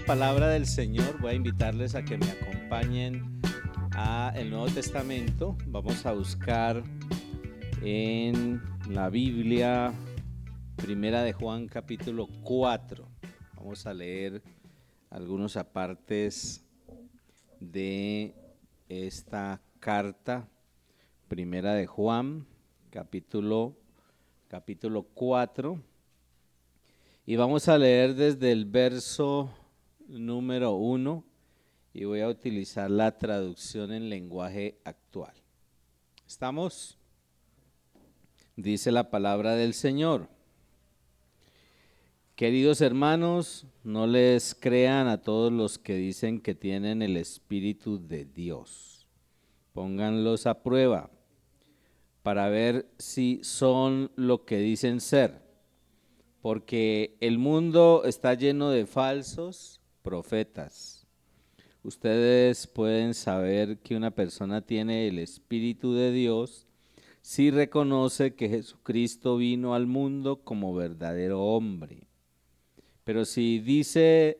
palabra del Señor, voy a invitarles a que me acompañen a el Nuevo Testamento. Vamos a buscar en la Biblia, Primera de Juan, capítulo 4. Vamos a leer algunos apartes de esta carta, Primera de Juan, capítulo 4. Y vamos a leer desde el verso número 1 y voy a utilizar la traducción en lenguaje actual. ¿Estamos? Dice la palabra del Señor. Queridos hermanos, no les crean a todos los que dicen que tienen el Espíritu de Dios. Pónganlos a prueba para ver si son lo que dicen ser. Porque el mundo está lleno de falsos profetas. Ustedes pueden saber que una persona tiene el Espíritu de Dios si reconoce que Jesucristo vino al mundo como verdadero hombre. Pero si dice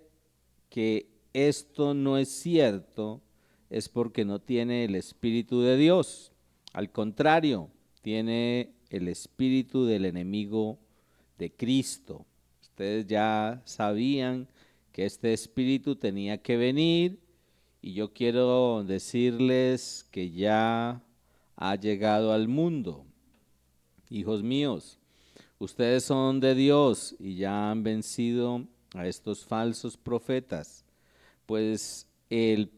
que esto no es cierto, es porque no tiene el Espíritu de Dios. Al contrario, tiene el espíritu del enemigo de Cristo. Ustedes ya sabían que este espíritu tenía que venir y yo quiero decirles que ya ha llegado al mundo. Hijos míos, ustedes son de Dios y ya han vencido a estos falsos profetas, pues él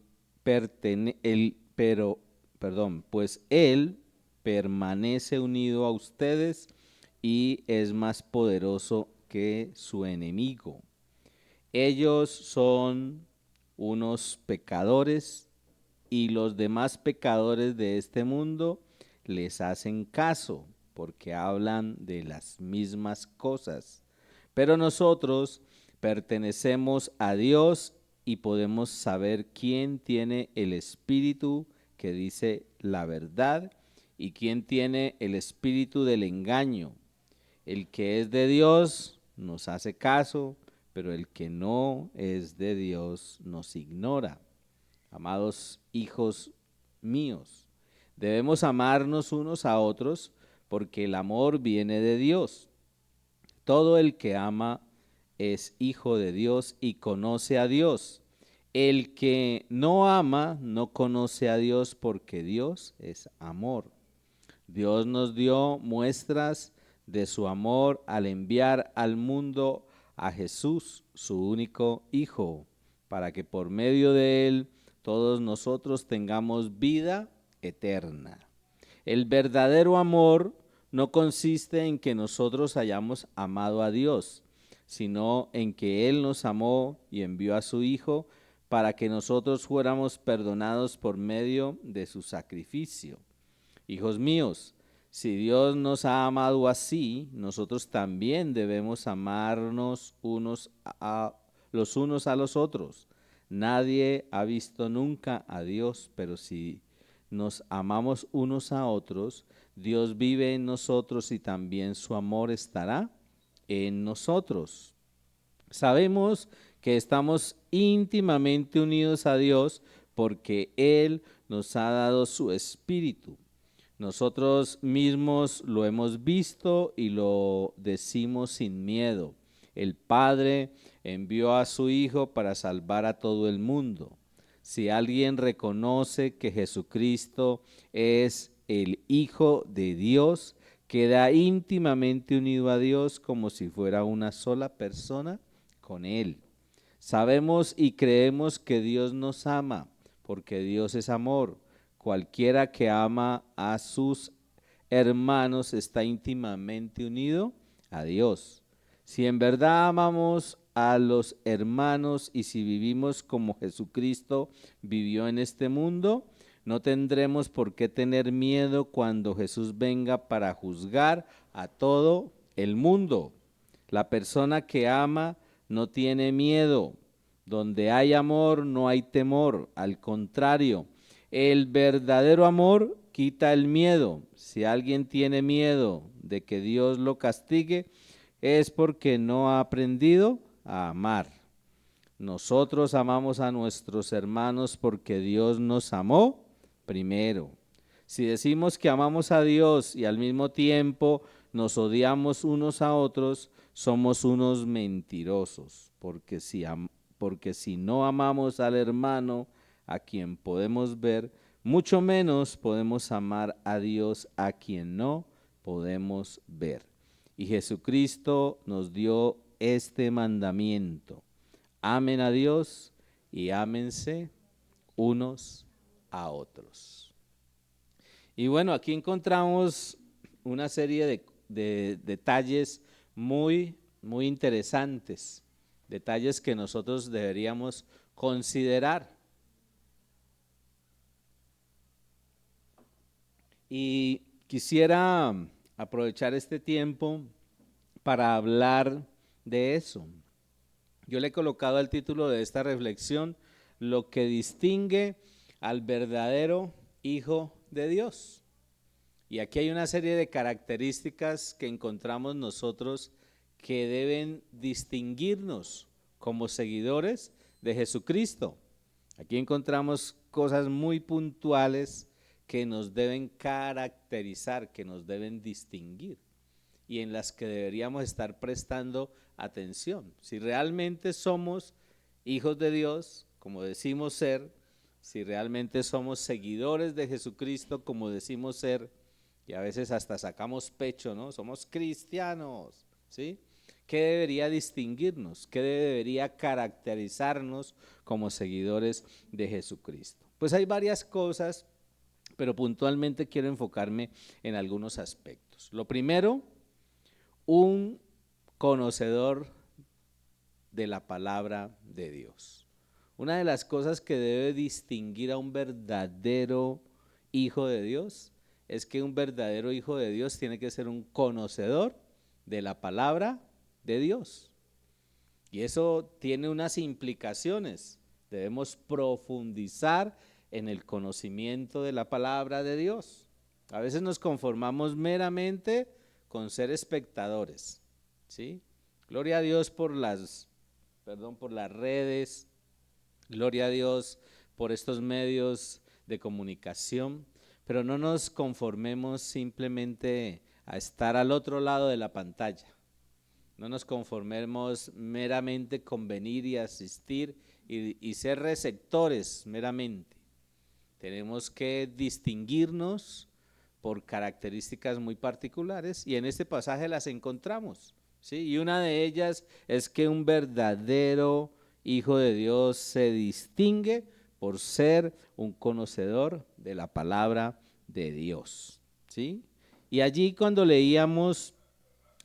permanece unido a ustedes y es más poderoso que su enemigo. Ellos son unos pecadores y los demás pecadores de este mundo les hacen caso porque hablan de las mismas cosas. Pero nosotros pertenecemos a Dios y podemos saber quién tiene el espíritu que dice la verdad y quién tiene el espíritu del engaño. El que es de Dios nos hace caso, pero el que no es de Dios nos ignora. Amados hijos míos, debemos amarnos unos a otros porque el amor viene de Dios. Todo el que ama es hijo de Dios y conoce a Dios. El que no ama no conoce a Dios porque Dios es amor. Dios nos dio muestras de su amor al enviar al mundo a Jesús, su único Hijo, para que por medio de él todos nosotros tengamos vida eterna. El verdadero amor no consiste en que nosotros hayamos amado a Dios, sino en que Él nos amó y envió a su Hijo para que nosotros fuéramos perdonados por medio de su sacrificio. Hijos míos, si Dios nos ha amado así, nosotros también debemos amarnos los unos a los otros. Nadie ha visto nunca a Dios, pero si nos amamos unos a otros, Dios vive en nosotros y también su amor estará en nosotros. Sabemos que estamos íntimamente unidos a Dios porque Él nos ha dado su Espíritu. Nosotros mismos lo hemos visto y lo decimos sin miedo. El Padre envió a su Hijo para salvar a todo el mundo. Si alguien reconoce que Jesucristo es el Hijo de Dios, queda íntimamente unido a Dios como si fuera una sola persona con Él. Sabemos y creemos que Dios nos ama, porque Dios es amor. Cualquiera que ama a sus hermanos está íntimamente unido a Dios. Si en verdad amamos a los hermanos y si vivimos como Jesucristo vivió en este mundo, no tendremos por qué tener miedo cuando Jesús venga para juzgar a todo el mundo. La persona que ama no tiene miedo. Donde hay amor no hay temor. Al contrario, el verdadero amor quita el miedo. Si alguien tiene miedo de que Dios lo castigue, es porque no ha aprendido a amar. Nosotros amamos a nuestros hermanos porque Dios nos amó primero. Si decimos que amamos a Dios y al mismo tiempo nos odiamos unos a otros, somos unos mentirosos, porque si no amamos al hermano a quien podemos ver, mucho menos podemos amar a Dios a quien no podemos ver. Y Jesucristo nos dio este mandamiento: amen a Dios y ámense unos a otros. Y bueno, aquí encontramos una serie de detalles muy interesantes, detalles que nosotros deberíamos considerar. Y quisiera aprovechar este tiempo para hablar de eso. Yo le he colocado el título de esta reflexión: lo que distingue al verdadero Hijo de Dios. Y aquí hay una serie de características que encontramos nosotros que deben distinguirnos como seguidores de Jesucristo. Aquí encontramos cosas muy puntuales que nos deben caracterizar, que nos deben distinguir y en las que deberíamos estar prestando atención. Si realmente somos hijos de Dios, como decimos ser, si realmente somos seguidores de Jesucristo, como decimos ser, y a veces hasta sacamos pecho, ¿no? Somos cristianos, ¿sí? ¿Qué debería distinguirnos? ¿Qué debería caracterizarnos como seguidores de Jesucristo? Pues hay varias cosas, pero puntualmente quiero enfocarme en algunos aspectos. Lo primero, un conocedor de la palabra de Dios. Una de las cosas que debe distinguir a un verdadero hijo de Dios es que un verdadero hijo de Dios tiene que ser un conocedor de la palabra de Dios. Y eso tiene unas implicaciones. Debemos profundizar en el conocimiento de la palabra de Dios. A veces nos conformamos meramente con ser espectadores, ¿sí? Gloria a Dios por las redes, gloria a Dios por estos medios de comunicación, pero no nos conformemos simplemente a estar al otro lado de la pantalla. No nos conformemos meramente con venir y asistir y ser receptores meramente. Tenemos que distinguirnos por características muy particulares y en este pasaje las encontramos, ¿sí? Y una de ellas es que un verdadero hijo de Dios se distingue por ser un conocedor de la palabra de Dios, ¿sí? Y allí cuando leíamos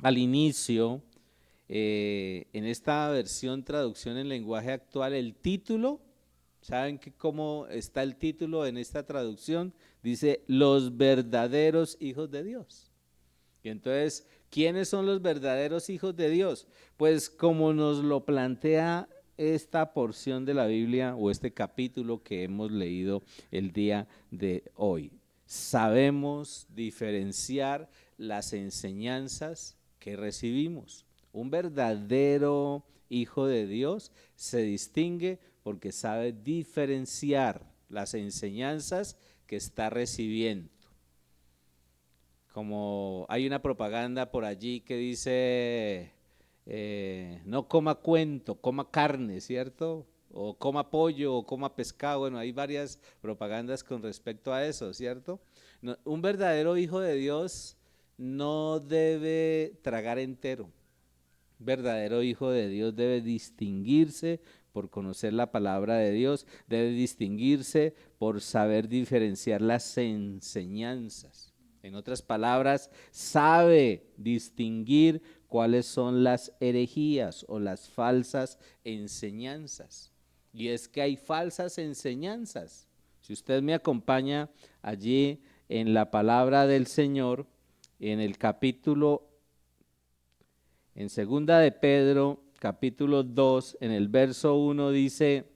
al inicio, en esta versión traducción en lenguaje actual, el título, ¿saben cómo está el título en esta traducción? Dice, los verdaderos hijos de Dios. Y entonces, ¿quiénes son los verdaderos hijos de Dios? Pues como nos lo plantea esta porción de la Biblia o este capítulo que hemos leído el día de hoy. Sabemos diferenciar las enseñanzas que recibimos. Un verdadero hijo de Dios se distingue porque sabe diferenciar las enseñanzas que está recibiendo. Como hay una propaganda por allí que dice, no coma cuento, coma carne, ¿cierto? O coma pollo, o coma pescado. Bueno, hay varias propagandas con respecto a eso, ¿cierto? No, un verdadero hijo de Dios no debe tragar entero. Un verdadero hijo de Dios debe distinguirse por conocer la palabra de Dios, debe distinguirse por saber diferenciar las enseñanzas. En otras palabras, sabe distinguir cuáles son las herejías o las falsas enseñanzas. Y es que hay falsas enseñanzas. Si usted me acompaña allí en la palabra del Señor, en el capítulo, en segunda de Pedro, capítulo 2, en el verso 1 dice,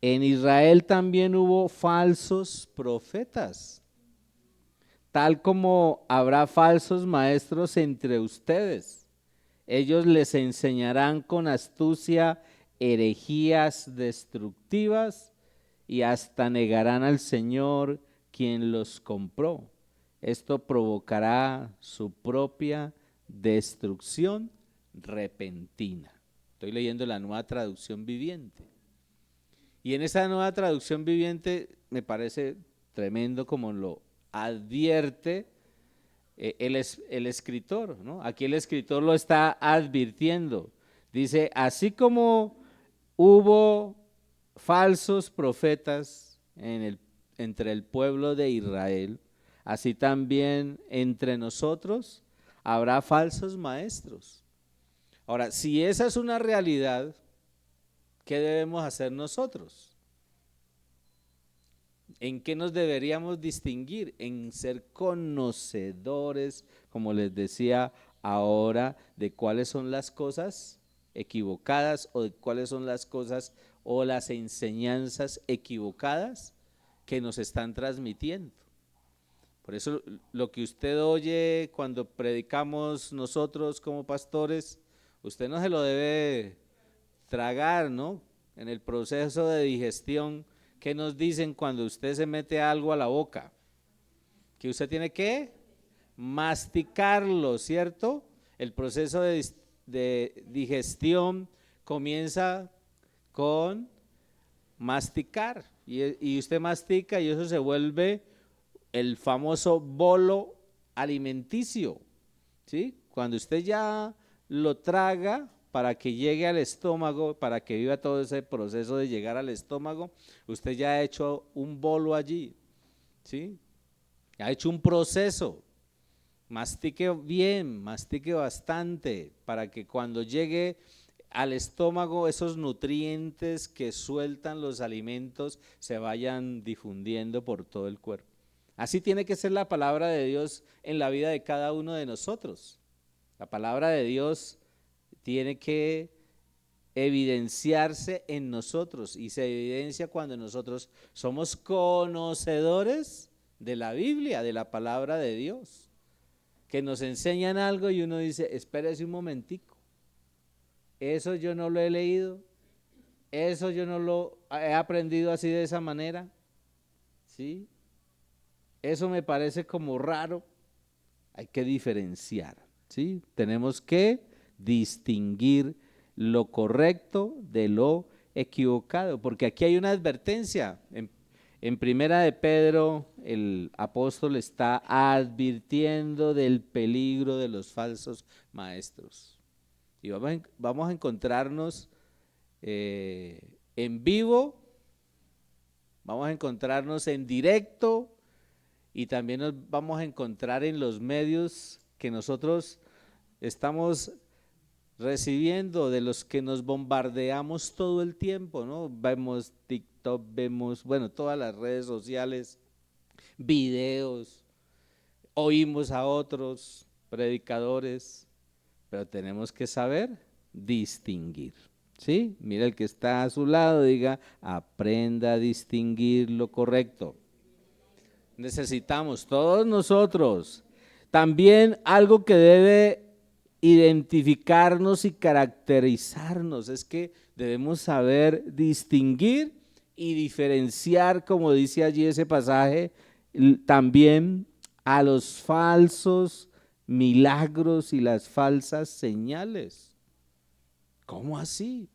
en Israel también hubo falsos profetas, tal como habrá falsos maestros entre ustedes. Ellos les enseñarán con astucia herejías destructivas y hasta negarán al Señor quien los compró. Esto provocará su propia destrucción repentina. Estoy leyendo la Nueva Traducción Viviente. Y en esa Nueva Traducción Viviente me parece tremendo como lo advierte el escritor, ¿no? Aquí el escritor lo está advirtiendo. Dice, así como hubo falsos profetas entre el pueblo de Israel, así también entre nosotros habrá falsos maestros. Ahora, si esa es una realidad, ¿qué debemos hacer nosotros? ¿En qué nos deberíamos distinguir? En ser conocedores, como les decía ahora, de cuáles son las cosas equivocadas o de cuáles son las cosas o las enseñanzas equivocadas que nos están transmitiendo. Por eso lo que usted oye cuando predicamos nosotros como pastores, usted no se lo debe tragar, ¿no? En el proceso de digestión, ¿qué nos dicen cuando usted se mete algo a la boca? Que usted tiene que masticarlo, ¿cierto? El proceso de digestión comienza con masticar y usted mastica y eso se vuelve el famoso bolo alimenticio, ¿sí? Cuando usted ya lo traga para que llegue al estómago, para que viva todo ese proceso de llegar al estómago, usted ya ha hecho un bolo allí, ¿sí? Ha hecho un proceso. Mastique bien, mastique bastante, para que cuando llegue al estómago esos nutrientes que sueltan los alimentos se vayan difundiendo por todo el cuerpo. Así tiene que ser la palabra de Dios en la vida de cada uno de nosotros. La palabra de Dios tiene que evidenciarse en nosotros y se evidencia cuando nosotros somos conocedores de la Biblia, de la palabra de Dios, que nos enseñan algo y uno dice, espérese un momentico, eso yo no lo he leído, eso yo no lo he aprendido así de esa manera, ¿sí? Eso me parece como raro. Hay que diferenciar, ¿sí? Tenemos que distinguir lo correcto de lo equivocado, porque aquí hay una advertencia. En Primera de Pedro, el apóstol está advirtiendo del peligro de los falsos maestros. Y vamos a encontrarnos en vivo, vamos a encontrarnos en directo y también nos vamos a encontrar en los medios que nosotros estamos recibiendo, de los que nos bombardeamos todo el tiempo, ¿no? Vemos TikTok, vemos, bueno, todas las redes sociales, videos, oímos a otros predicadores, pero tenemos que saber distinguir, ¿sí? Mira el que está a su lado, diga, aprenda a distinguir lo correcto. Necesitamos todos nosotros también algo que debe identificarnos y caracterizarnos, es que debemos saber distinguir y diferenciar, como dice allí ese pasaje, también a los falsos milagros y las falsas señales. ¿Cómo así?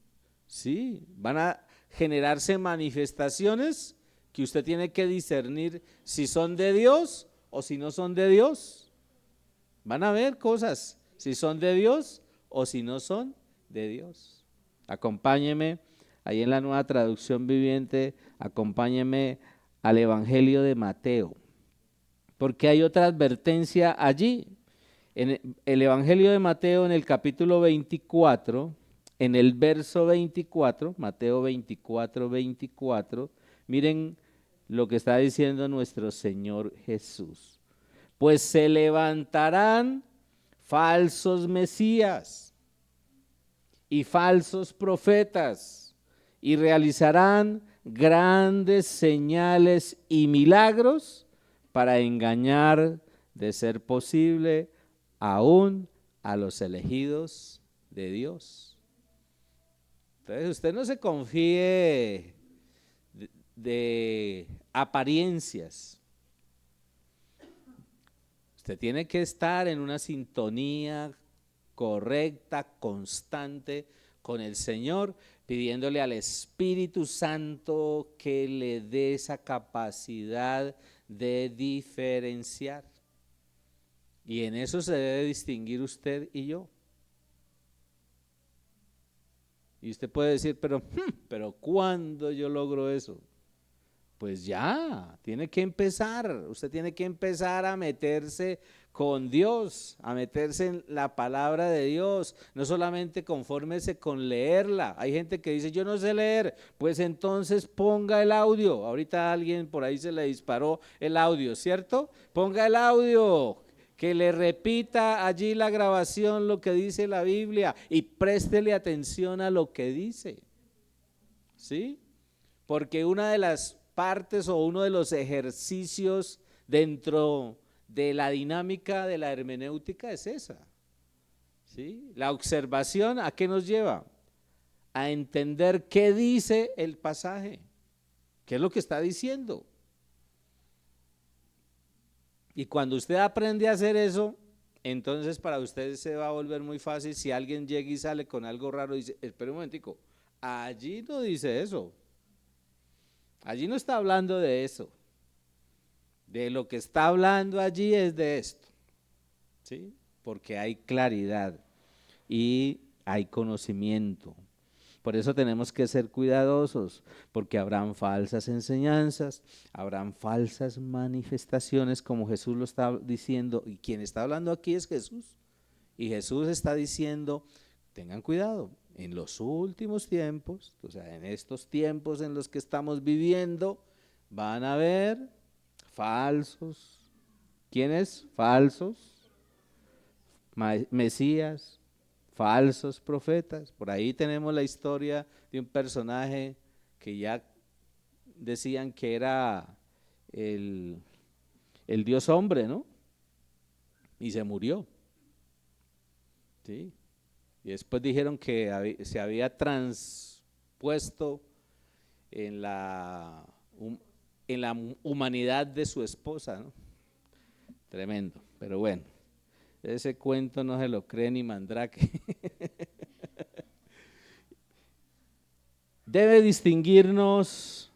Sí, van a generarse manifestaciones que usted tiene que discernir si son de Dios o si no son de Dios. Van a ver cosas, si son de Dios o si no son de Dios. Acompáñeme, ahí en la Nueva Traducción Viviente, acompáñeme al Evangelio de Mateo, porque hay otra advertencia allí. En el Evangelio de Mateo, en el capítulo 24, en el verso 24, Mateo 24, 24, miren lo que está diciendo nuestro Señor Jesús. Pues se levantarán falsos mesías y falsos profetas y realizarán grandes señales y milagros para engañar, de ser posible, aún a los elegidos de Dios. Entonces usted no se confíe de apariencias. Usted tiene que estar en una sintonía correcta, constante con el Señor, pidiéndole al Espíritu Santo que le dé esa capacidad de diferenciar. Y en eso se debe distinguir usted y yo. Y usted puede decir, pero ¿cuándo yo logro eso? Pues ya, tiene que empezar. Usted tiene que empezar a meterse con Dios, a meterse en la palabra de Dios. No solamente confórmese con leerla. Hay gente que dice, yo no sé leer. Pues entonces ponga el audio. Ahorita a alguien por ahí se le disparó el audio, ¿cierto? Ponga el audio. Que le repita allí la grabación lo que dice la Biblia y préstele atención a lo que dice. ¿Sí? Porque una de las partes o uno de los ejercicios dentro de la dinámica de la hermenéutica es esa. ¿Sí? La observación, ¿a qué nos lleva? A entender qué dice el pasaje, qué es lo que está diciendo. Y cuando usted aprende a hacer eso, entonces para usted se va a volver muy fácil. Si alguien llega y sale con algo raro y dice, espera un momentico, allí no dice eso. Allí no está hablando de eso. De lo que está hablando allí es de esto. ¿Sí? Porque hay claridad y hay conocimiento. Por eso tenemos que ser cuidadosos, porque habrán falsas enseñanzas, habrán falsas manifestaciones, como Jesús lo está diciendo, y quien está hablando aquí es Jesús. Y Jesús está diciendo, tengan cuidado, en los últimos tiempos, o sea, en estos tiempos en los que estamos viviendo, van a haber falsos. ¿Quiénes? Falsos mesías, falsos profetas. Por ahí tenemos la historia de un personaje que ya decían que era el Dios hombre, ¿no? Y se murió. ¿Sí? Y después dijeron que se había transpuesto en la humanidad de su esposa, ¿no? Tremendo, pero bueno, ese cuento no se lo cree ni Mandrake. Debe distinguirnos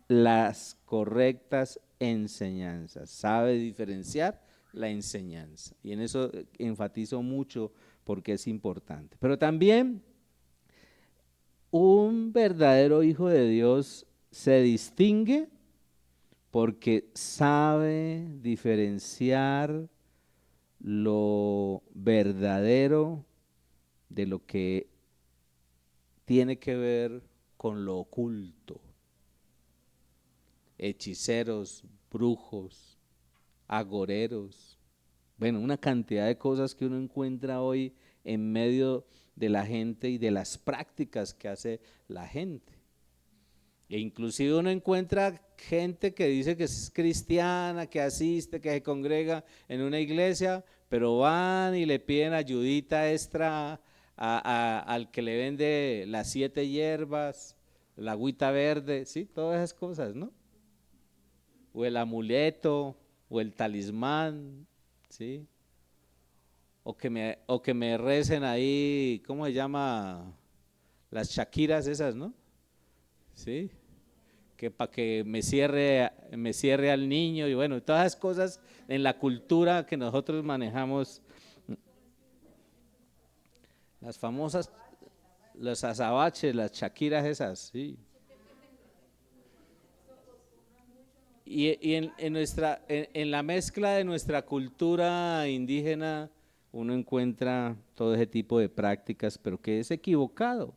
las correctas enseñanzas, sabe diferenciar la enseñanza. Y en eso enfatizo mucho porque es importante. Pero también un verdadero hijo de Dios se distingue porque sabe diferenciar lo verdadero de lo que tiene que ver con lo oculto. Hechiceros, brujos, agoreros, bueno, una cantidad de cosas que uno encuentra hoy en medio de la gente y de las prácticas que hace la gente. E inclusive uno encuentra gente que dice que es cristiana, que asiste, que se congrega en una iglesia, pero van y le piden ayudita extra al que le vende las 7 hierbas, la agüita verde, sí, todas esas cosas, ¿no? O el amuleto, o el talismán, ¿sí? O que me recen ahí, ¿cómo se llama? Las shakiras esas, ¿no? ¿Sí? Que para que me cierre al niño y bueno, todas esas cosas en la cultura que nosotros manejamos, las famosas, los azabaches, las shakiras esas, sí. Y en la mezcla de nuestra cultura indígena uno encuentra todo ese tipo de prácticas, pero que es equivocado.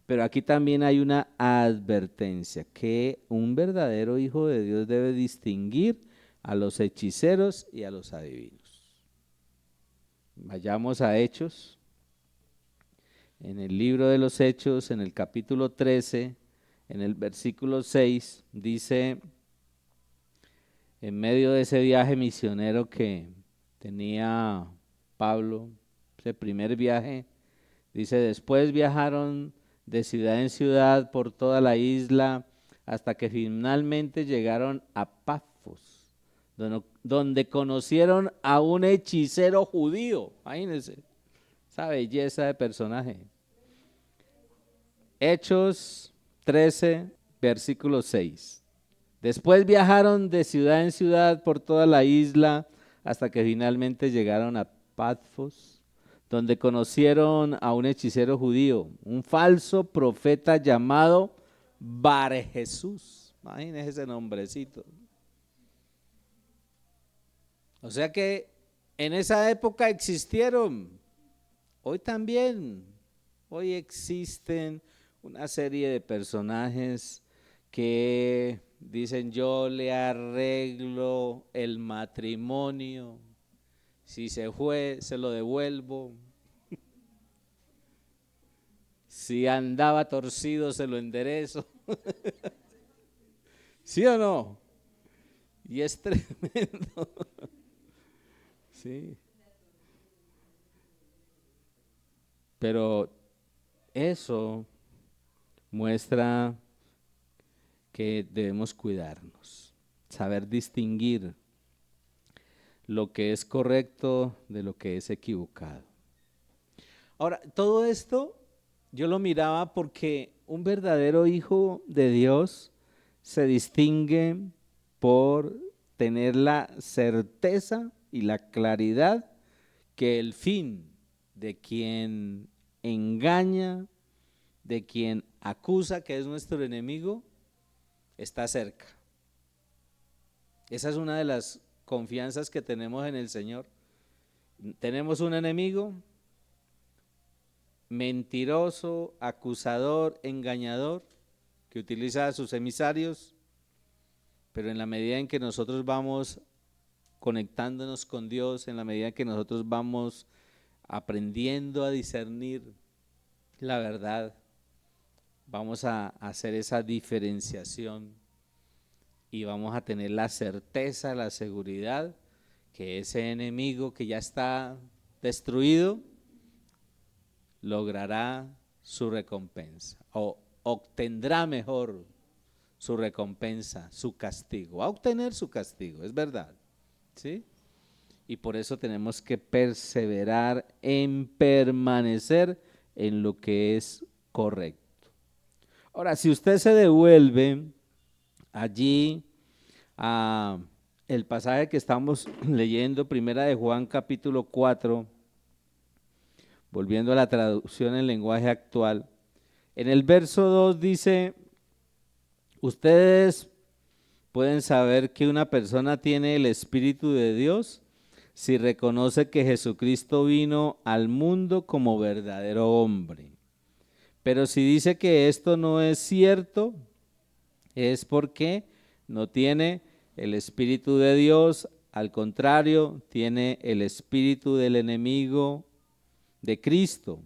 Pero aquí también hay una advertencia, que un verdadero hijo de Dios debe distinguir a los hechiceros y a los adivinos. Vayamos a Hechos. En el libro de los Hechos, en el capítulo 13, en el versículo 6, dice, en medio de ese viaje misionero que tenía Pablo, ese primer viaje, dice, después viajaron de ciudad en ciudad por toda la isla, hasta que finalmente llegaron a Pafos, donde conocieron a un hechicero judío. Imagínense esa belleza de personaje. Hechos 13, versículo 6. Después viajaron de ciudad en ciudad por toda la isla hasta que finalmente llegaron a Pafos, donde conocieron a un hechicero judío, un falso profeta llamado Bar Jesús. Imagínense ese nombrecito. O sea que en esa época existieron, hoy también, hoy existen una serie de personajes que dicen: yo le arreglo el matrimonio, si se fue se lo devuelvo, si andaba torcido se lo enderezo. ¿Sí o no? Y es tremendo. Sí. Pero eso muestra que debemos cuidarnos, saber distinguir lo que es correcto de lo que es equivocado. Ahora, todo esto yo lo miraba porque un verdadero hijo de Dios se distingue por tener la certeza y la claridad que el fin de quien engaña, de quien acusa, que es nuestro enemigo, está cerca. Esa es una de las confianzas que tenemos en el Señor. Tenemos un enemigo mentiroso, acusador, engañador, que utiliza a sus emisarios, pero en la medida en que nosotros vamos conectándonos con Dios, en la medida en que nosotros vamos aprendiendo a discernir la verdad, vamos a hacer esa diferenciación y vamos a tener la certeza, la seguridad que ese enemigo que ya está destruido logrará su recompensa o obtendrá mejor su recompensa, su castigo, va a obtener su castigo, es verdad, ¿sí? Y por eso tenemos que perseverar en permanecer en lo que es correcto. Ahora, si usted se devuelve allí a el pasaje que estamos leyendo, primera de Juan capítulo 4, volviendo a la traducción en lenguaje actual, en el verso 2 dice: ustedes pueden saber que una persona tiene el Espíritu de Dios si reconoce que Jesucristo vino al mundo como verdadero hombre. Pero si dice que esto no es cierto, es porque no tiene el Espíritu de Dios, al contrario, tiene el espíritu del enemigo de Cristo.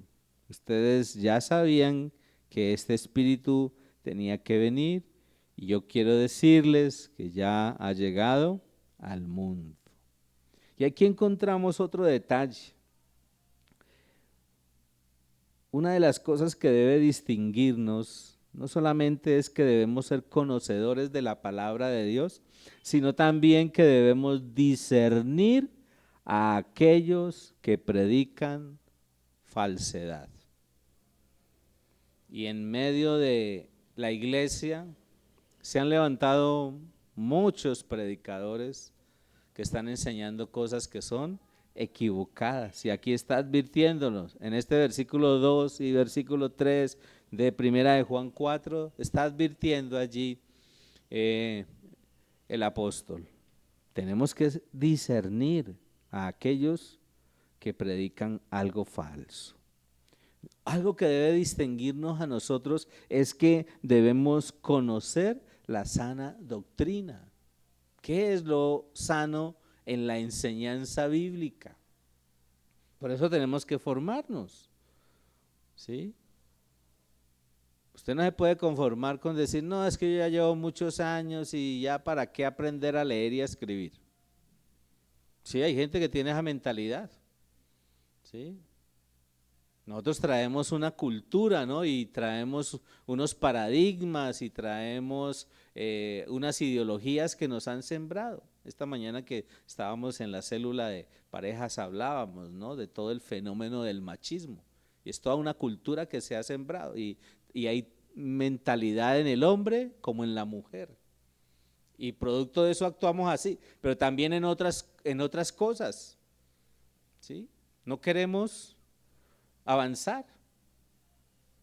Ustedes ya sabían que este espíritu tenía que venir y yo quiero decirles que ya ha llegado al mundo. Y aquí encontramos otro detalle. Una de las cosas que debe distinguirnos no solamente es que debemos ser conocedores de la palabra de Dios, sino también que debemos discernir a aquellos que predican falsedad. Y en medio de la iglesia se han levantado muchos predicadores que están enseñando cosas que son equivocadas. Y aquí está advirtiéndonos, en este versículo 2 y versículo 3 de primera de Juan 4, está advirtiendo allí el apóstol. Tenemos que discernir a aquellos que predican algo falso. Algo que debe distinguirnos a nosotros es que debemos conocer la sana doctrina. ¿Qué es lo sano en la enseñanza bíblica? Por eso tenemos que formarnos, ¿sí? Usted no se puede conformar con decir: no, es que yo ya llevo muchos años y ya para qué aprender a leer y a escribir. Sí, hay gente que tiene esa mentalidad, ¿sí? Nosotros traemos una cultura, ¿no? Y traemos unos paradigmas y traemos unas ideologías que nos han sembrado. Esta mañana que estábamos en la célula de parejas hablábamos, ¿no? De todo el fenómeno del machismo. Y es toda una cultura que se ha sembrado. Y hay mentalidad en el hombre como en la mujer. Y producto de eso actuamos así, pero también en otras cosas, ¿sí? No queremos avanzar,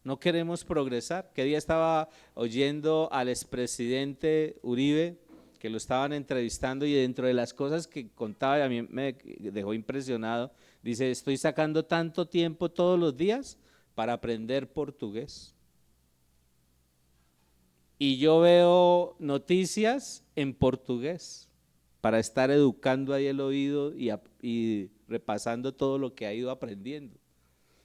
no queremos progresar. Que día estaba oyendo al expresidente Uribe, que lo estaban entrevistando, y dentro de las cosas que contaba, y a mí me dejó impresionado, dice: estoy sacando tanto tiempo todos los días para aprender portugués. Y yo veo noticias en portugués para estar educando ahí el oído y repasando todo lo que ha ido aprendiendo,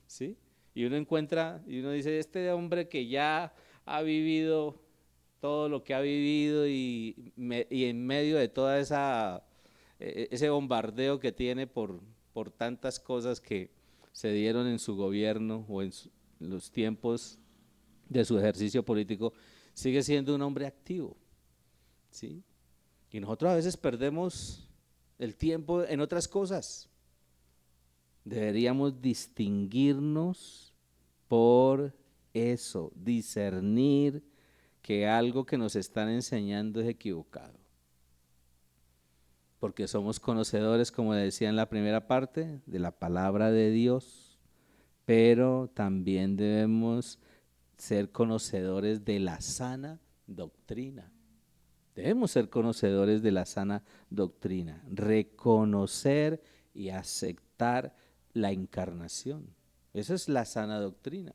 ¿sí? Y uno encuentra, y uno dice: este hombre que ya ha vivido todo lo que ha vivido y en medio de toda ese bombardeo que tiene por tantas cosas que se dieron en su gobierno o en los tiempos de su ejercicio político, sigue siendo un hombre activo, ¿sí? Y nosotros a veces perdemos el tiempo en otras cosas. Deberíamos distinguirnos por eso, discernir que algo que nos están enseñando es equivocado. Porque somos conocedores, como decía en la primera parte, de la palabra de Dios, pero también debemos ser conocedores de la sana doctrina. Debemos ser conocedores de la sana doctrina, reconocer y aceptar la encarnación. Esa es la sana doctrina.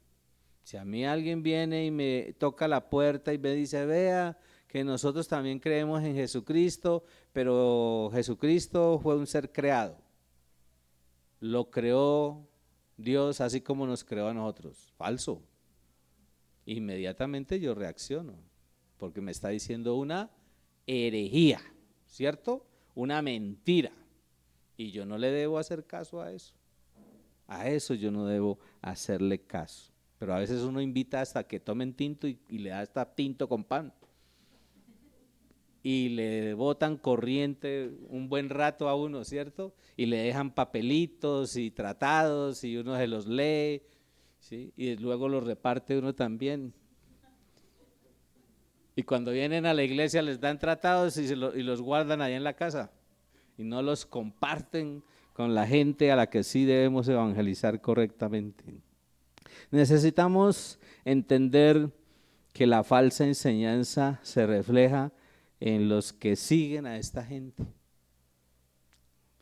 Si a mí alguien viene y me toca la puerta y me dice: vea que nosotros también creemos en Jesucristo, pero Jesucristo fue un ser creado. Lo creó Dios así como nos creó a nosotros. Falso. Inmediatamente yo reacciono, porque me está diciendo una herejía, ¿cierto? Una mentira. Y yo no le debo hacer caso a eso. A eso yo no debo hacerle caso. Pero a veces uno invita hasta que tomen tinto y le da hasta tinto con pan. Y le botan corriente un buen rato a uno, ¿cierto? Y le dejan papelitos y tratados y uno se los lee, ¿sí? Y luego los reparte uno también. Y cuando vienen a la iglesia les dan tratados y los guardan allá en la casa y no los comparten con la gente a la que sí debemos evangelizar correctamente. Necesitamos entender que la falsa enseñanza se refleja en los que siguen a esta gente.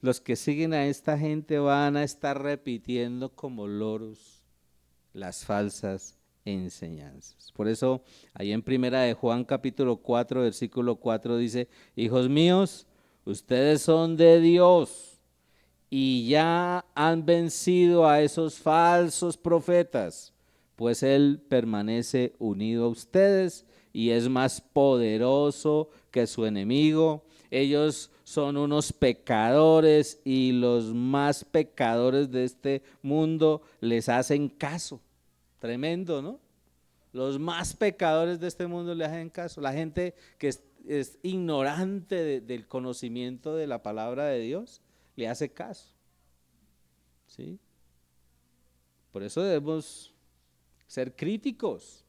Los que siguen a esta gente van a estar repitiendo como loros las falsas enseñanzas. Por eso, ahí en Primera de Juan capítulo 4, versículo 4 dice: hijos míos, ustedes son de Dios y ya han vencido a esos falsos profetas, pues Él permanece unido a ustedes y es más poderoso que su enemigo. Ellos son unos pecadores y los más pecadores de este mundo les hacen caso. Tremendo, ¿no? Los más pecadores de este mundo le hacen caso. La gente que es ignorante del conocimiento de la palabra de Dios le hace caso, ¿sí? Por eso debemos ser críticos.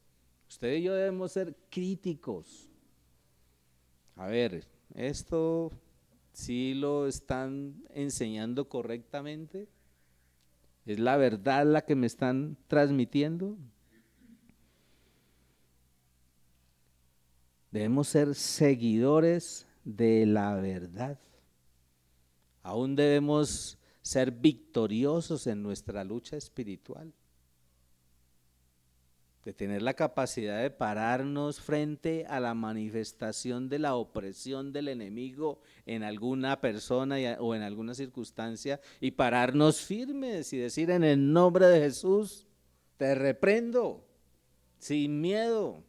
Usted y yo debemos ser críticos. A ver, ¿esto sí lo están enseñando correctamente? ¿Es la verdad la que me están transmitiendo? Debemos ser seguidores de la verdad. Aún debemos ser victoriosos en nuestra lucha espiritual. De tener la capacidad de pararnos frente a la manifestación de la opresión del enemigo en alguna persona o en alguna circunstancia y pararnos firmes y decir: en el nombre de Jesús te reprendo, sin miedo.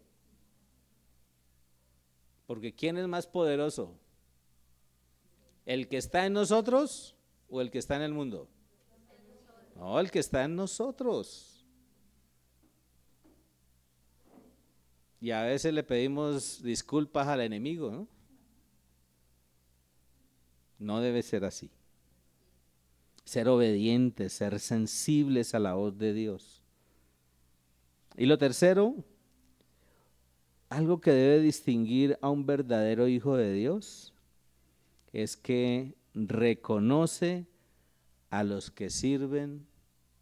Porque ¿quién es más poderoso? ¿El que está en nosotros o el que está en el mundo? No, el que está en nosotros. Y a veces le pedimos disculpas al enemigo, ¿no? No debe ser así. Ser obedientes, ser sensibles a la voz de Dios. Y lo tercero, algo que debe distinguir a un verdadero hijo de Dios es que reconoce a los que sirven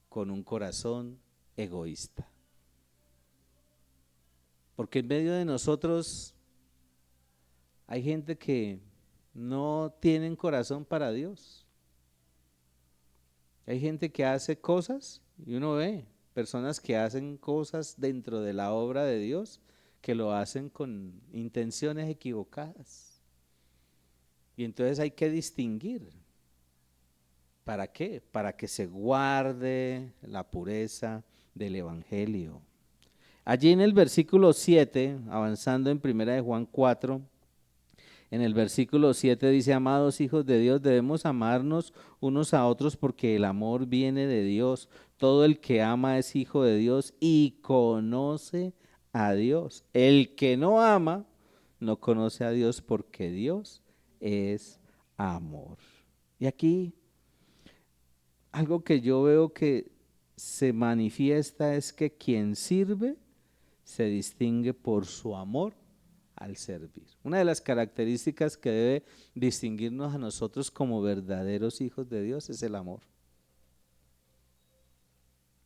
con un corazón egoísta. Porque en medio de nosotros hay gente que no tienen corazón para Dios. Hay gente que hace cosas y uno ve personas que hacen cosas dentro de la obra de Dios que lo hacen con intenciones equivocadas. Y entonces hay que distinguir. ¿Para qué? Para que se guarde la pureza del Evangelio. Allí en el versículo 7, avanzando en primera de Juan 4, en el versículo 7 dice: amados hijos de Dios, debemos amarnos unos a otros porque el amor viene de Dios. Todo el que ama es hijo de Dios y conoce a Dios. El que no ama no conoce a Dios porque Dios es amor. Y aquí algo que yo veo que se manifiesta es que quien sirve se distingue por su amor al servir. Una de las características que debe distinguirnos a nosotros como verdaderos hijos de Dios es el amor.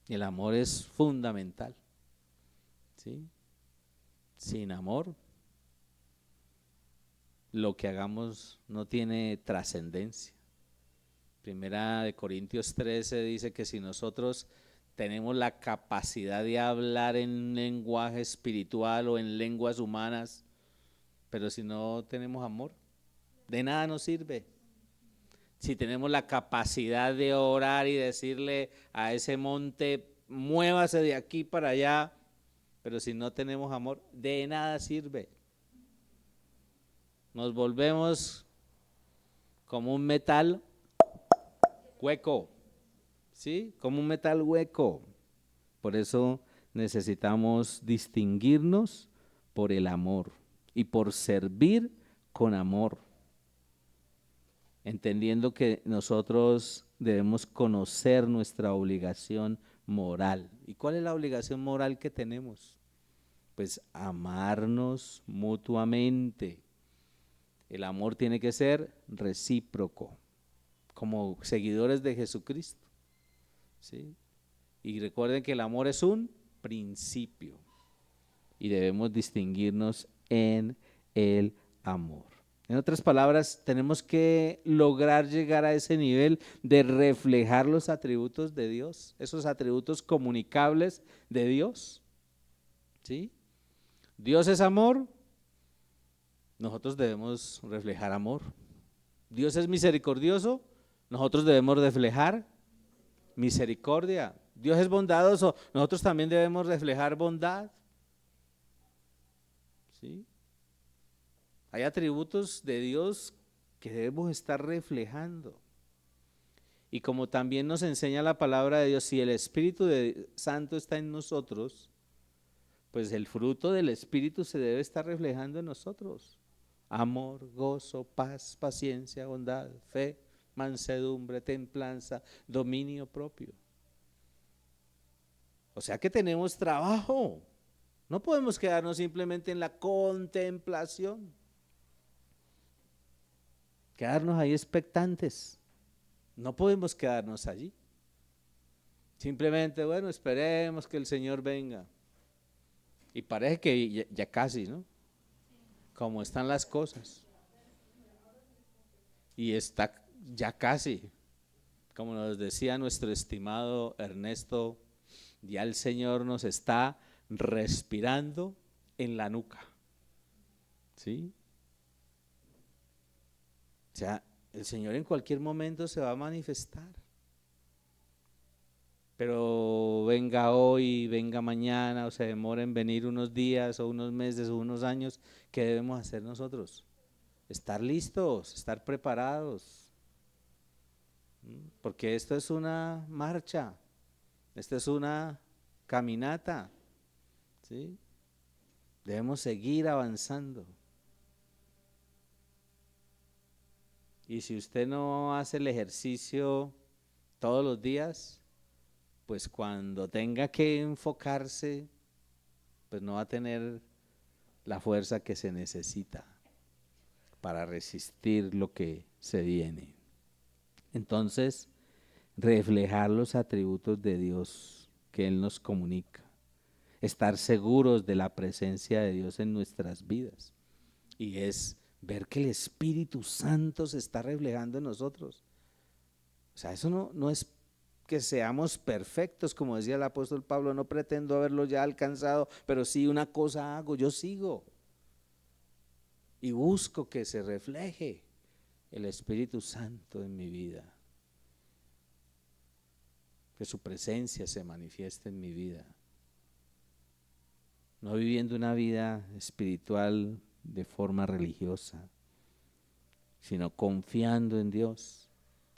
Y el amor es fundamental, ¿sí? Sin amor, lo que hagamos no tiene trascendencia. Primera de Corintios 13 dice que si nosotros tenemos la capacidad de hablar en lenguaje espiritual o en lenguas humanas, pero si no tenemos amor, de nada nos sirve. Si tenemos la capacidad de orar y decirle a ese monte, muévase de aquí para allá, pero si no tenemos amor, de nada sirve. Nos volvemos como un metal hueco, ¿sí? Como un metal hueco. Por eso necesitamos distinguirnos por el amor y por servir con amor, entendiendo que nosotros debemos conocer nuestra obligación moral. ¿Y cuál es la obligación moral que tenemos? Pues amarnos mutuamente. El amor tiene que ser recíproco, como seguidores de Jesucristo, ¿sí? Y recuerden que el amor es un principio y debemos distinguirnos en el amor. En otras palabras, tenemos que lograr llegar a ese nivel de reflejar los atributos de Dios, esos atributos comunicables de Dios, ¿sí? Dios es amor, nosotros debemos reflejar amor. Dios es misericordioso, nosotros debemos reflejar misericordia. Dios es bondadoso, nosotros también debemos reflejar bondad, ¿sí? Hay atributos de Dios que debemos estar reflejando. Y como también nos enseña la palabra de Dios, si el Espíritu Santo está en nosotros, pues el fruto del Espíritu se debe estar reflejando en nosotros. Amor, gozo, paz, paciencia, bondad, fe, mansedumbre, templanza, dominio propio. O sea que tenemos trabajo. No podemos quedarnos simplemente en la contemplación. Quedarnos ahí expectantes. No podemos quedarnos allí. Simplemente, bueno, esperemos que el Señor venga. Y parece que ya casi, ¿no? Como están las cosas. Y está ya casi. Como nos decía nuestro estimado Ernesto, ya el Señor nos está respirando en la nuca. ¿Sí? O sea, el Señor en cualquier momento se va a manifestar. Pero venga hoy, venga mañana, o se demora en venir unos días o unos meses o unos años, ¿qué debemos hacer nosotros? Estar listos, estar preparados. Porque esto es una marcha, esto es una caminata, ¿sí? Debemos seguir avanzando. Y si usted no hace el ejercicio todos los días, pues cuando tenga que enfocarse, pues no va a tener la fuerza que se necesita para resistir lo que se viene. Entonces, reflejar los atributos de Dios que Él nos comunica, estar seguros de la presencia de Dios en nuestras vidas, y es ver que el Espíritu Santo se está reflejando en nosotros. O sea, eso no es que seamos perfectos, como decía el apóstol Pablo, no pretendo haberlo ya alcanzado, pero sí una cosa hago, yo sigo y busco que se refleje el Espíritu Santo en mi vida, que su presencia se manifieste en mi vida, no viviendo una vida espiritual de forma religiosa, sino confiando en Dios.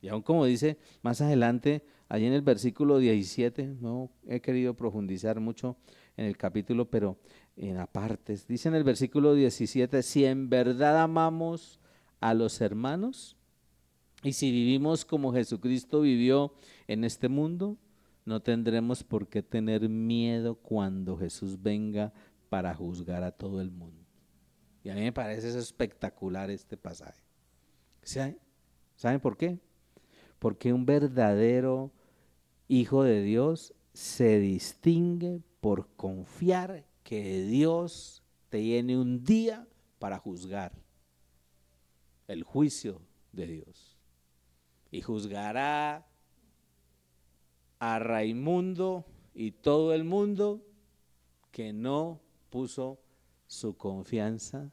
Y aún como dice más adelante, allí en el versículo 17, no he querido profundizar mucho en el capítulo, pero en apartes, dice en el versículo 17, si en verdad amamos a los hermanos y si vivimos como Jesucristo vivió en este mundo, no tendremos por qué tener miedo cuando Jesús venga para juzgar a todo el mundo. Y a mí me parece eso espectacular este pasaje. ¿Saben por qué? Porque un verdadero hijo de Dios se distingue por confiar que Dios tiene un día para juzgar el juicio de Dios. Y juzgará a Raimundo y todo el mundo que no puso su confianza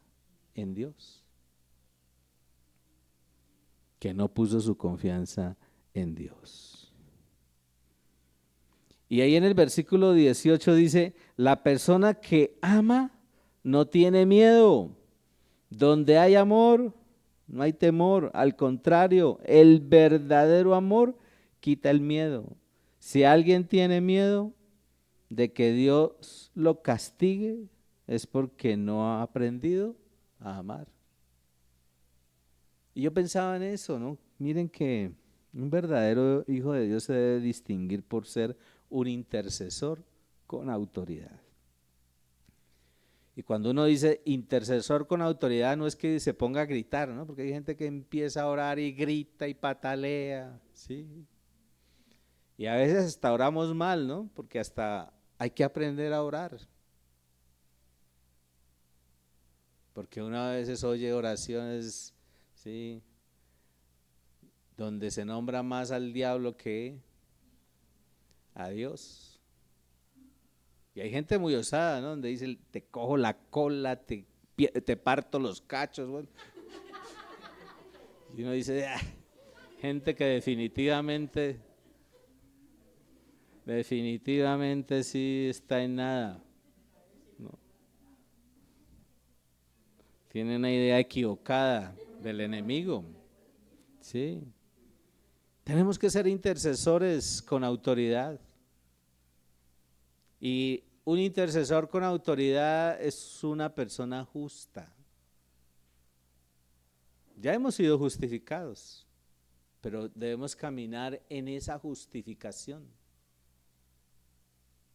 en Dios. Que no puso su confianza en Dios. Y ahí en el versículo 18 dice, la persona que ama no tiene miedo. Donde hay amor, no hay temor. Al contrario, el verdadero amor quita el miedo. Si alguien tiene miedo de que Dios lo castigue, es porque no ha aprendido a amar. Y yo pensaba en eso, ¿no? Miren que un verdadero hijo de Dios se debe distinguir por ser un intercesor con autoridad. Y cuando uno dice intercesor con autoridad, no es que se ponga a gritar, ¿no? Porque hay gente que empieza a orar y grita y patalea, ¿sí? Y a veces hasta oramos mal, ¿no? Porque hasta hay que aprender a orar. Porque una vez oye oraciones, ¿sí? Donde se nombra más al diablo que a Dios. Y hay gente muy osada, ¿no? Donde dice, te cojo la cola, te parto los cachos. Bueno. Y uno dice, ah, gente que definitivamente sí está en nada. ¿No? Tiene una idea equivocada del enemigo. Sí. Tenemos que ser intercesores con autoridad. Y un intercesor con autoridad es una persona justa. Ya hemos sido justificados, pero debemos caminar en esa justificación.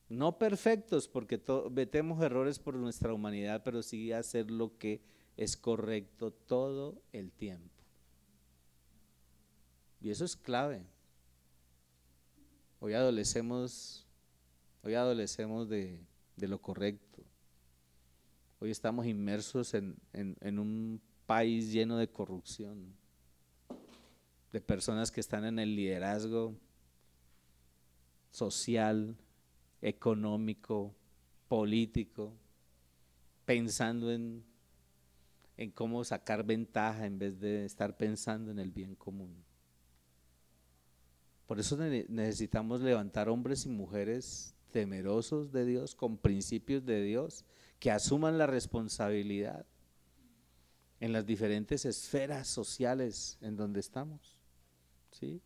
No perfectos, porque cometemos errores por nuestra humanidad, pero sí hacer lo que es correcto todo el tiempo. Y eso es clave. Hoy adolecemos de lo correcto. Hoy estamos inmersos en un país lleno de corrupción, de personas que están en el liderazgo social, económico, político, pensando en cómo sacar ventaja en vez de estar pensando en el bien común. Por eso necesitamos levantar hombres y mujeres temerosos de Dios, con principios de Dios, que asuman la responsabilidad en las diferentes esferas sociales en donde estamos, ¿sí?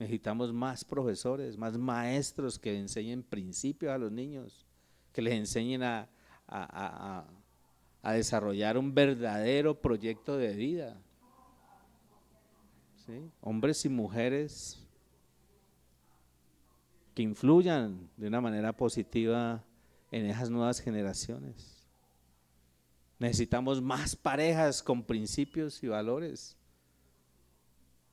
Necesitamos más profesores, más maestros que enseñen principios a los niños, que les enseñen a, a desarrollar un verdadero proyecto de vida. ¿Sí? Hombres y mujeres que influyan de una manera positiva en esas nuevas generaciones. Necesitamos más parejas con principios y valores.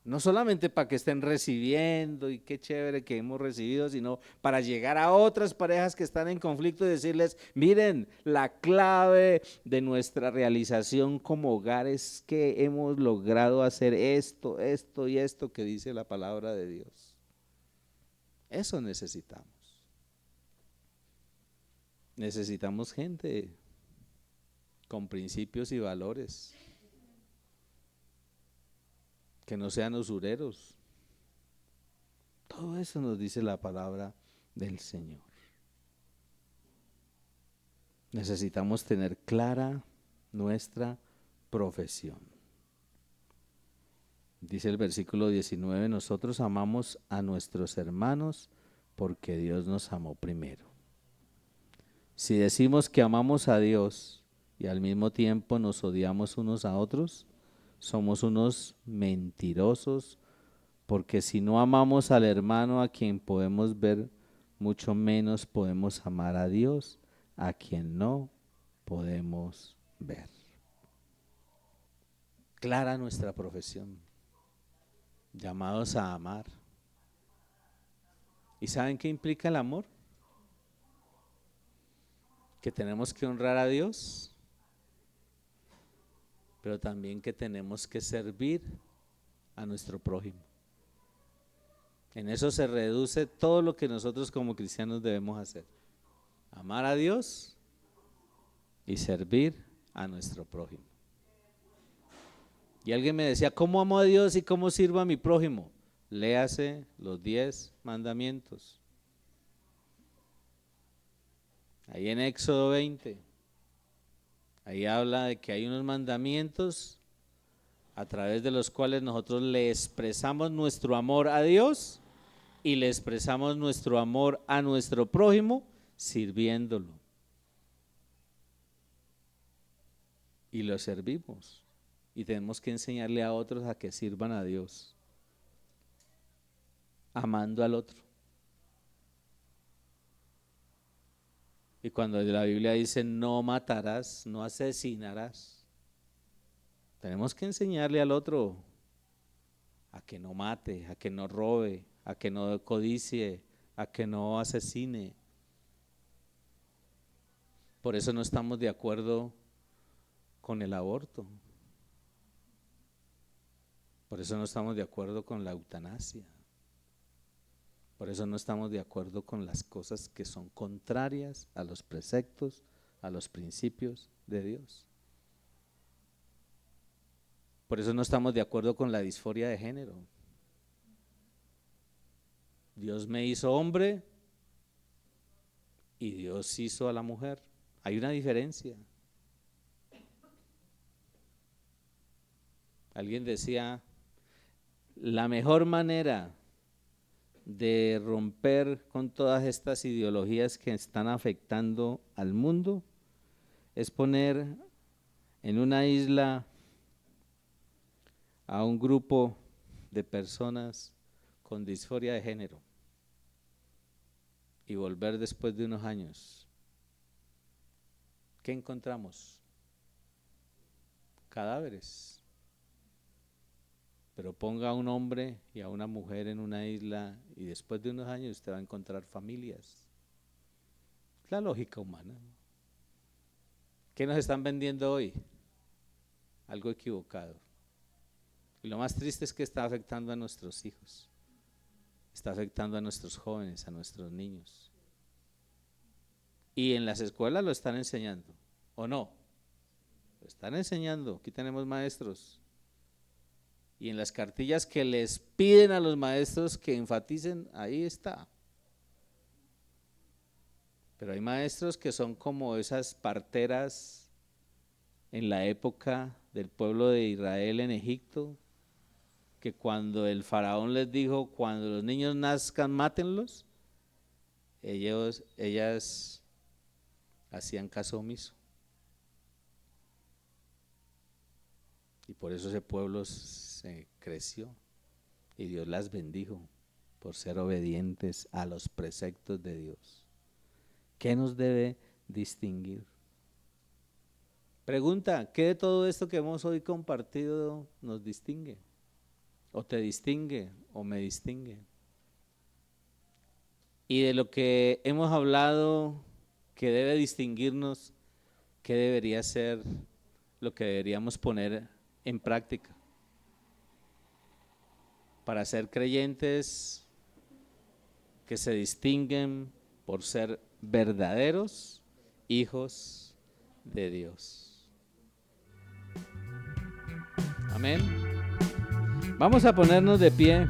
No solamente para que estén recibiendo y qué chévere que hemos recibido, sino para llegar a otras parejas que están en conflicto y decirles, miren, la clave de nuestra realización como hogar es que hemos logrado hacer esto, esto y esto que dice la palabra de Dios. Eso necesitamos. Necesitamos gente con principios y valores, que no sean usureros. Todo eso nos dice la palabra del Señor. Necesitamos tener clara nuestra profesión. Dice el versículo 19, nosotros amamos a nuestros hermanos porque Dios nos amó primero. Si decimos que amamos a Dios y al mismo tiempo nos odiamos unos a otros, somos unos mentirosos, porque si no amamos al hermano a quien podemos ver, mucho menos podemos amar a Dios a quien no podemos ver. Clara nuestra profesión, llamados a amar. ¿Y saben qué implica el amor? Que tenemos que honrar a Dios, pero también que tenemos que servir a nuestro prójimo. En eso se reduce todo lo que nosotros como cristianos debemos hacer. Amar a Dios y servir a nuestro prójimo. Y alguien me decía, ¿cómo amo a Dios y cómo sirvo a mi prójimo? Léase los 10 mandamientos. Ahí en Éxodo 20, ahí habla de que hay unos mandamientos a través de los cuales nosotros le expresamos nuestro amor a Dios y le expresamos nuestro amor a nuestro prójimo sirviéndolo. Y lo servimos. Y tenemos que enseñarle a otros a que sirvan a Dios, amando al otro. Y cuando la Biblia dice no matarás, no asesinarás, tenemos que enseñarle al otro a que no mate, a que no robe, a que no codicie, a que no asesine. Por eso no estamos de acuerdo con el aborto. Por eso no estamos de acuerdo con la eutanasia. Por eso no estamos de acuerdo con las cosas que son contrarias a los preceptos, a los principios de Dios. Por eso no estamos de acuerdo con la disforia de género. Dios me hizo hombre y Dios hizo a la mujer. Hay una diferencia. Alguien decía, la mejor manera de romper con todas estas ideologías que están afectando al mundo es poner en una isla a un grupo de personas con disforia de género y volver después de unos años. ¿Qué encontramos? Cadáveres. Pero ponga a un hombre y a una mujer en una isla y después de unos años usted va a encontrar familias. Es la lógica humana. ¿Qué nos están vendiendo hoy? Algo equivocado. Y lo más triste es que está afectando a nuestros hijos, está afectando a nuestros jóvenes, a nuestros niños. Y en las escuelas lo están enseñando, ¿o no? Lo están enseñando, aquí tenemos maestros. Y en las cartillas que les piden a los maestros que enfaticen, ahí está. Pero hay maestros que son como esas parteras en la época del pueblo de Israel en Egipto, que cuando el faraón les dijo, cuando los niños nazcan, mátenlos, ellas hacían caso omiso. Y por eso ese pueblo se creció y Dios las bendijo por ser obedientes a los preceptos de Dios. ¿Qué nos debe distinguir? Pregunta, ¿qué de todo esto que hemos hoy compartido nos distingue? ¿O te distingue o me distingue? Y de lo que hemos hablado que debe distinguirnos, ¿qué debería ser lo que deberíamos poner en práctica para ser creyentes que se distinguen por ser verdaderos hijos de Dios? Amén. Vamos a ponernos de pie.